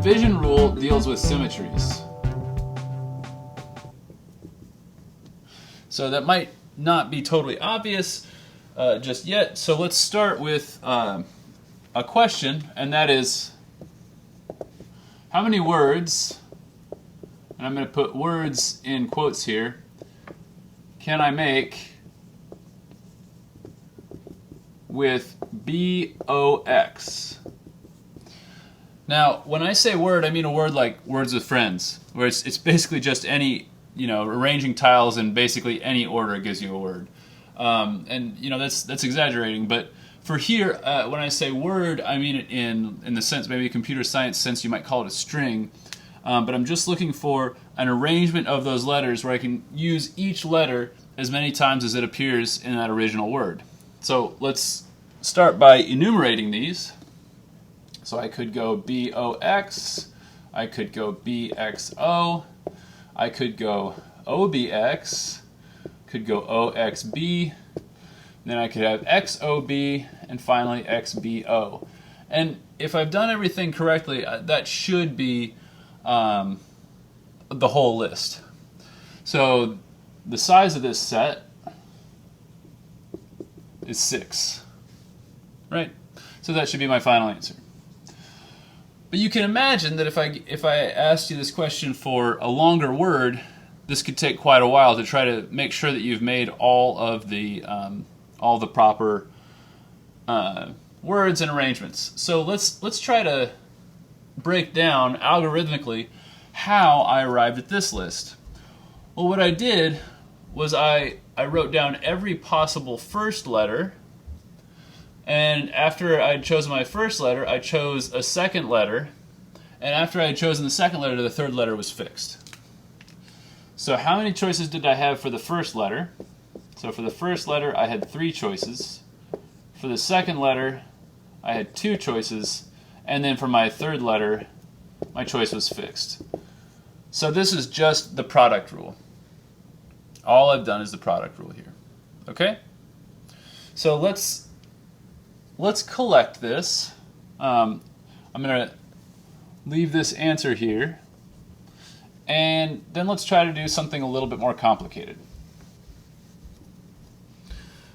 division rule deals with symmetries. So that might not be totally obvious just yet. So let's start with a question, and that is, how many words, and I'm going to put words in quotes here, can I make with BOX? Now, when I say word, I mean a word like words with friends, where it's basically just any, arranging tiles in basically any order gives you a word. And that's exaggerating, but for here, when I say word, I mean it in the sense, maybe a computer science sense, you might call it a string. But I'm just looking for an arrangement of those letters where I can use each letter as many times as it appears in that original word. So let's start by enumerating these. So I could go BOX, I could go BXO, I could go OBX, could go OXB, then I could have XOB, and finally XBO. And if I've done everything correctly, that should be the whole list. So the size of this set is 6, right? So that should be my final answer. But you can imagine that if I asked you this question for a longer word, this could take quite a while to try to make sure that you've made all the proper words and arrangements. So let's try to break down algorithmically how I arrived at this list. Well, what I did was I wrote down every possible first letter, and after I'd chosen my first letter, I chose a second letter, and after I had chosen the second letter, the third letter was fixed. So how many choices did I have for the first letter? So for the first letter, I had 3 choices. For the second letter, I had 2 choices, and then for my third letter, my choice was fixed. So this is just the product rule. All I've done is the product rule here. Okay? So let's collect this. I'm going to leave this answer here, and then let's try to do something a little bit more complicated.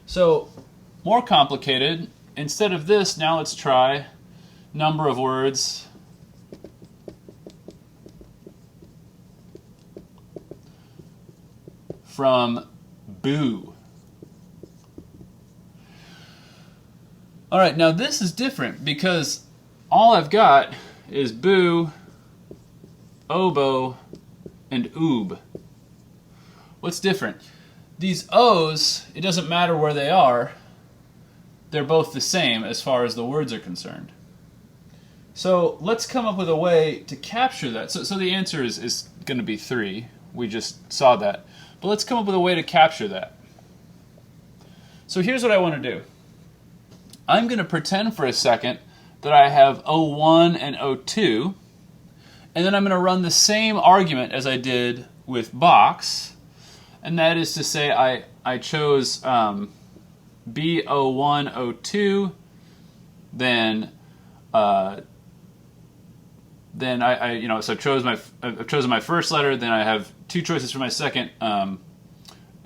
So, more complicated, instead of this, now let's try number of words from boo. Alright, now this is different because all I've got is boo, oboe, and oob. What's different? These O's, it doesn't matter where they are, they're both the same as far as the words are concerned. So let's come up with a way to capture that. So the answer is going to be 3. We just saw that. But let's come up with a way to capture that. So here's what I want to do. I'm going to pretend for a second that I have O1 and O2, and then I'm going to run the same argument as I did with box, and that is to say I chose B01, O2, then I so I've chosen my first letter, then I have 2 choices for my second, and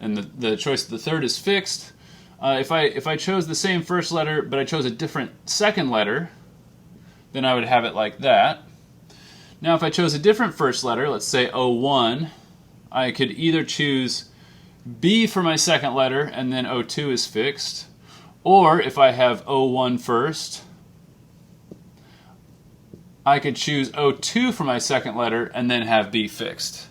the choice of the third is fixed. If I chose the same first letter but I chose a different second letter, then I would have it like that. Now if I chose a different first letter, let's say O1, I could either choose B for my second letter and then O2 is fixed, or if I have O1 first, I could choose O2 for my second letter and then have B fixed.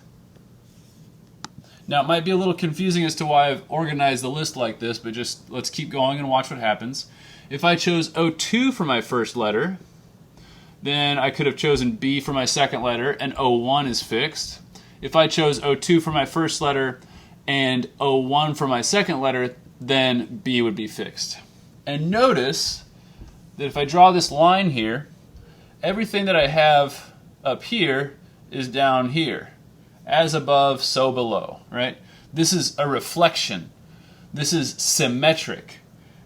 Now, it might be a little confusing as to why I've organized the list like this, but just let's keep going and watch what happens. If I chose O2 for my first letter, then I could have chosen B for my second letter, and O1 is fixed. If I chose O2 for my first letter and O1 for my second letter, then B would be fixed. And notice that if I draw this line here, everything that I have up here is down here. As above, so below, right? This is a reflection. This is symmetric.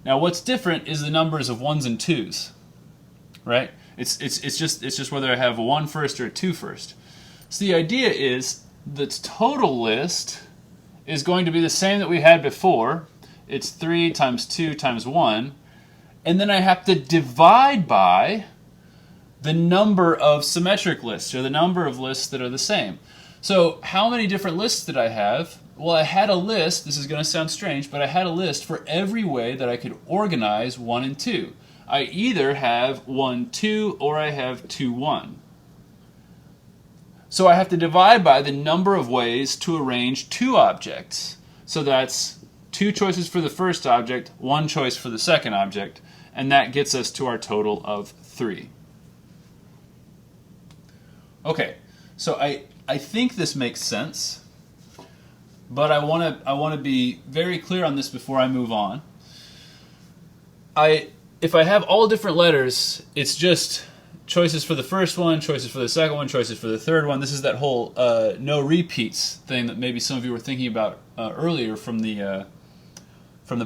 Now what's different is the numbers of 1s and 2s, right? It's just whether I have a 1 first or a 2 first. So the idea is the total list is going to be the same that we had before. It's 3 times 2 times 1. And then I have to divide by the number of symmetric lists, or the number of lists that are the same. So how many different lists did I have? Well, I had a list, this is going to sound strange, but I had a list for every way that I could organize 1 and 2. I either have 1, 2, or I have 2, 1. So I have to divide by the number of ways to arrange 2 objects. So that's 2 choices for the first object, 1 choice for the second object, and that gets us to our total of 3. Okay, so I think this makes sense, but I want to be very clear on this before I move on. If I have all different letters, it's just choices for the first one, choices for the second one, choices for the third one. This is that whole no repeats thing that maybe some of you were thinking about earlier from the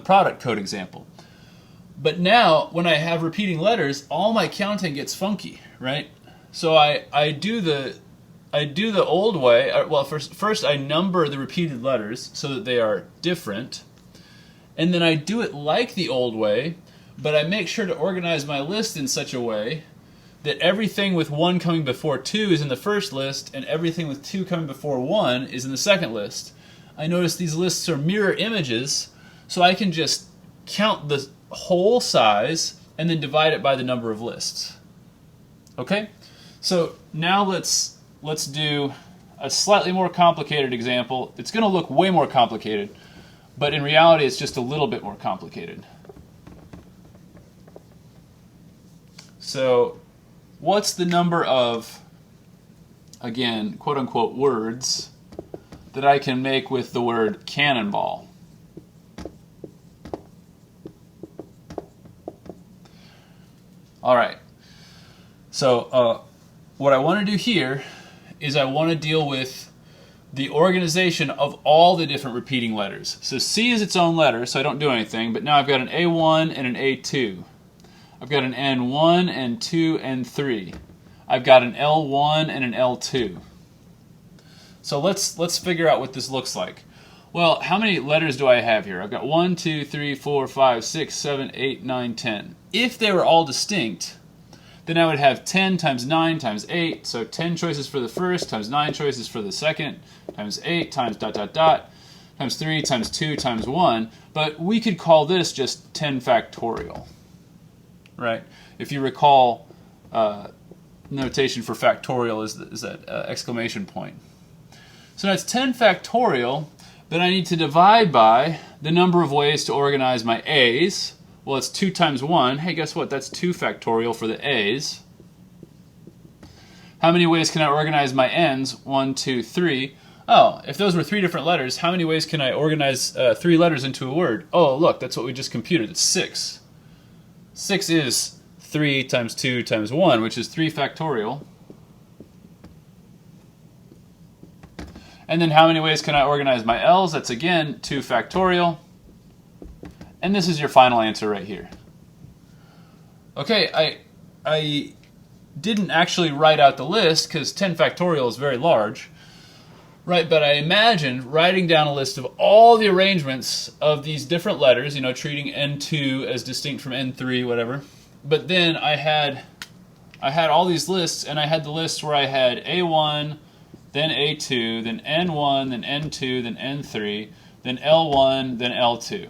product code example. But now, when I have repeating letters, all my counting gets funky, right? So I do the old way. Well, first I number the repeated letters so that they are different, and then I do it like the old way, but I make sure to organize my list in such a way that everything with 1 coming before 2 is in the first list, and everything with 2 coming before 1 is in the second list. I notice these lists are mirror images, so I can just count the whole size and then divide it by the number of lists. Okay? So now let's do a slightly more complicated example. It's going to look way more complicated, but in reality it's just a little bit more complicated. So what's the number of, again, quote-unquote words that I can make with the word cannonball? All right. So what I want to do here is I want to deal with the organization of all the different repeating letters. So C is its own letter, so I don't do anything, but now I've got an A1 and an A2. I've got an N1, N2, N3. I've got an L1 and an L2. So let's figure out what this looks like. Well, how many letters do I have here? I've got 1, 2, 3, 4, 5, 6, 7, 8, 9, 10. If they were all distinct, then I would have 10 times 9 times 8, so 10 choices for the first times 9 choices for the second times 8 times ... times 3 times 2 times 1, but we could call this just 10 factorial, right? If you recall, notation for factorial is that exclamation point. So that's 10 factorial, but I need to divide by the number of ways to organize my A's. Well, it's 2 times 1. Hey, guess what? That's 2 factorial for the A's. How many ways can I organize my N's? 1, 2, 3. Oh, if those were 3 different letters, how many ways can I organize 3 letters into a word? Oh, look, that's what we just computed. It's 6. 6 is 3 times 2 times 1, which is 3 factorial. And then how many ways can I organize my L's? That's again 2 factorial. And this is your final answer right here. Okay, I didn't actually write out the list because 10 factorial is very large, right? But I imagined writing down a list of all the arrangements of these different letters, you know, treating N2 as distinct from N3, whatever. But then I had all these lists, and I had the lists where I had A1, then A2, then N1, then N2, then N3, then L1, then L2.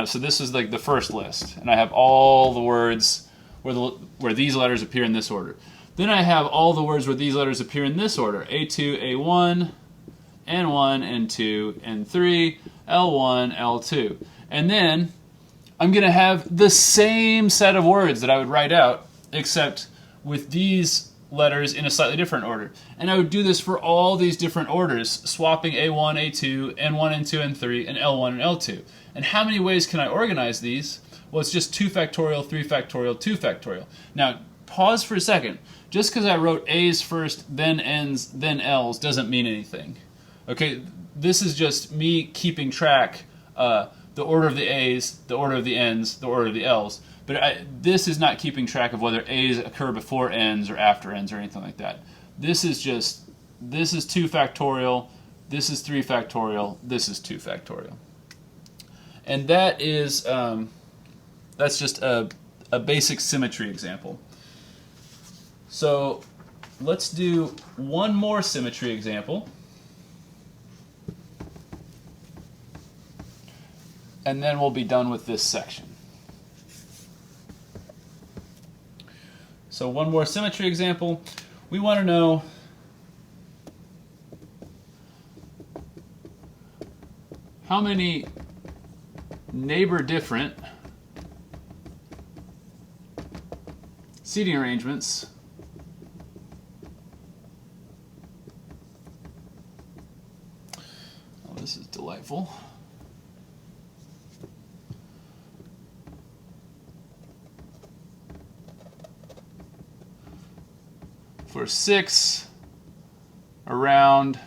So this is like the first list, and I have all the words where these letters appear in this order. Then I have all the words where these letters appear in this order: A2, A1, N1, N2, N3, L1, L2. And then I'm going to have the same set of words that I would write out, except with these letters in a slightly different order. And I would do this for all these different orders, swapping A1, A2, N1, N2, N3, and L1 and L2. And how many ways can I organize these? Well, it's just 2 factorial, 3 factorial, 2 factorial. Now, pause for a second. Just because I wrote A's first, then N's, then L's doesn't mean anything. Okay, this is just me keeping track the order of the A's, the order of the N's, the order of the L's. But this is not keeping track of whether A's occur before N's or after N's or anything like that. This is 2 factorial, this is 3 factorial, this is 2 factorial. And that is, that's just a basic symmetry example. So let's do one more symmetry example. And then we'll be done with this section. So one more symmetry example. We want to know how many neighbor different seating arrangements this is delightful. For 6 around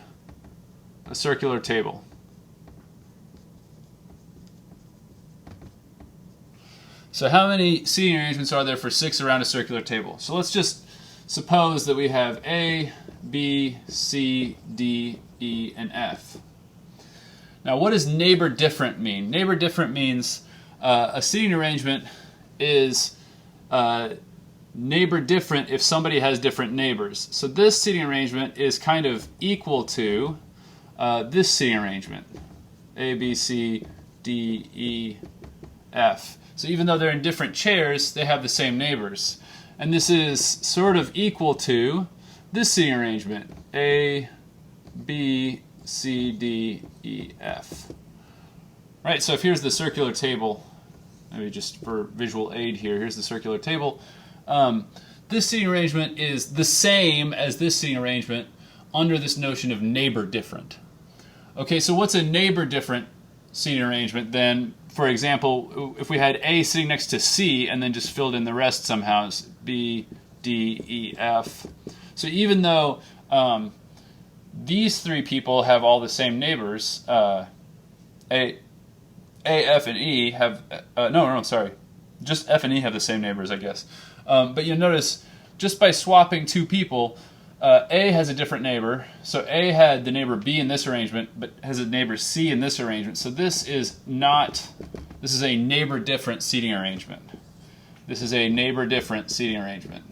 a circular table. So how many seating arrangements are there for 6 around a circular table? So let's just suppose that we have A, B, C, D, E, and F. Now what does neighbor different mean? Neighbor different means a seating arrangement is neighbor different if somebody has different neighbors. So this seating arrangement is kind of equal to this seating arrangement. A, B, C, D, E, F. So even though they're in different chairs, they have the same neighbors. And this is sort of equal to this seating arrangement. A, B, C, D, E, F. Right, so if here's the circular table, maybe just for visual aid here, here's the circular table. This seating arrangement is the same as this seating arrangement under this notion of neighbor different. Okay, so what's a neighbor different seating arrangement then? For example, if we had A sitting next to C and then just filled in the rest somehow, it's B, D, E, F. So even though these 3 people have all the same neighbors, A, F, and E have, just F and E have the same neighbors, I guess. But you'll notice, just by swapping 2 people, A has a different neighbor. So A had the neighbor B in this arrangement, but has a neighbor C in this arrangement. So this is a neighbor different seating arrangement. This is a neighbor different seating arrangement.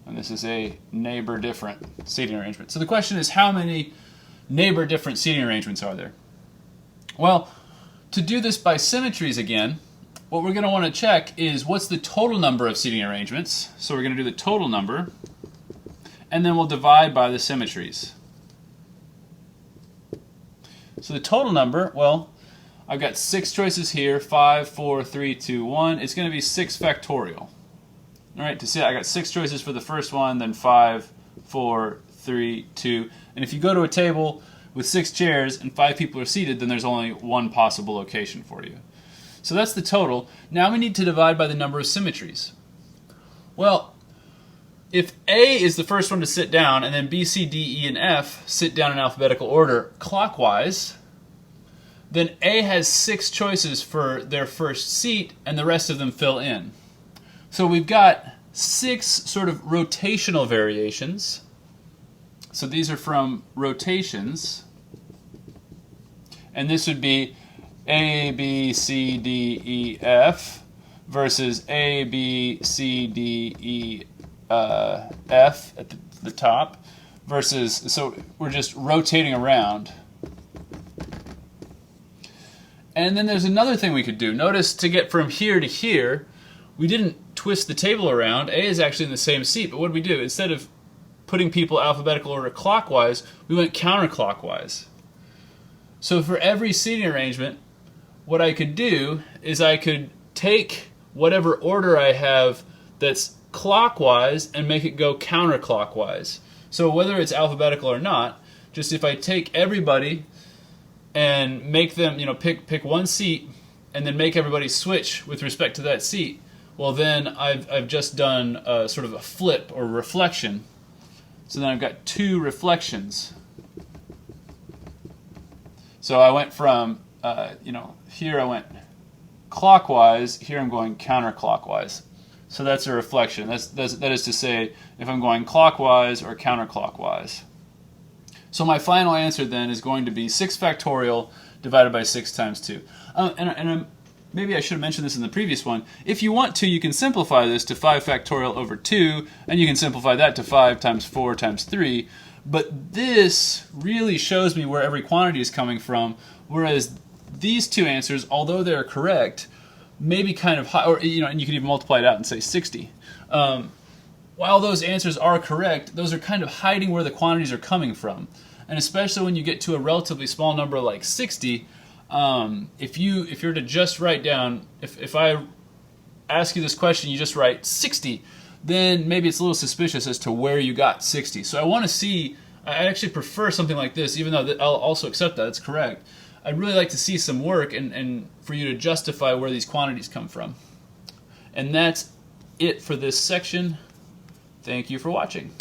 And this is a neighbor different seating arrangement. So the question is, how many neighbor different seating arrangements are there? Well, to do this by symmetries again, what we're going to want to check is what's the total number of seating arrangements. So we're going to do the total number, and then we'll divide by the symmetries. So the total number, well, I've got 6 choices here, 5, 4, 3, 2, 1. It's going to be 6 factorial. All right, to see, I got 6 choices for the first one, then 5, 4, 3, 2. And if you go to a table with 6 chairs and 5 people are seated, then there's only one possible location for you. So that's the total. Now we need to divide by the number of symmetries. Well, if A is the first one to sit down, and then B, C, D, E, and F sit down in alphabetical order clockwise, then A has 6 choices for their first seat, and the rest of them fill in. So we've got 6 sort of rotational variations. So these are from rotations. And this would be A, B, C, D, E, F versus A, B, C, D, E, F at the top versus, so we're just rotating around. And then there's another thing we could do. Notice to get from here to here, we didn't twist the table around. A is actually in the same seat, but what did we do? Instead of putting people alphabetical order clockwise, we went counterclockwise. So for every seating arrangement, what I could do is I could take whatever order I have that's clockwise and make it go counterclockwise. So whether it's alphabetical or not, just if I take everybody and make them, pick one seat and then make everybody switch with respect to that seat, well then I've just done sort of a flip or reflection. So then I've got 2 reflections. So I went from, here I went clockwise, here I'm going counterclockwise. So that's a reflection. That is to say, if I'm going clockwise or counterclockwise. So my final answer then is going to be 6 factorial divided by 6 times 2. Maybe I should have mentioned this in the previous one. If you want to, you can simplify this to 5 factorial over 2, and you can simplify that to 5 times 4 times 3. But this really shows me where every quantity is coming from, whereas these two answers, although they're correct, may be kind of high, or and you can even multiply it out and say 60. While those answers are correct, those are kind of hiding where the quantities are coming from. And especially when you get to a relatively small number like 60, if you're to just write down, if I ask you this question, you just write 60, then maybe it's a little suspicious as to where you got 60. So I want to see, I actually prefer something like this, even though I'll also accept that it's correct. I'd really like to see some work and for you to justify where these quantities come from. And that's it for this section. Thank you for watching.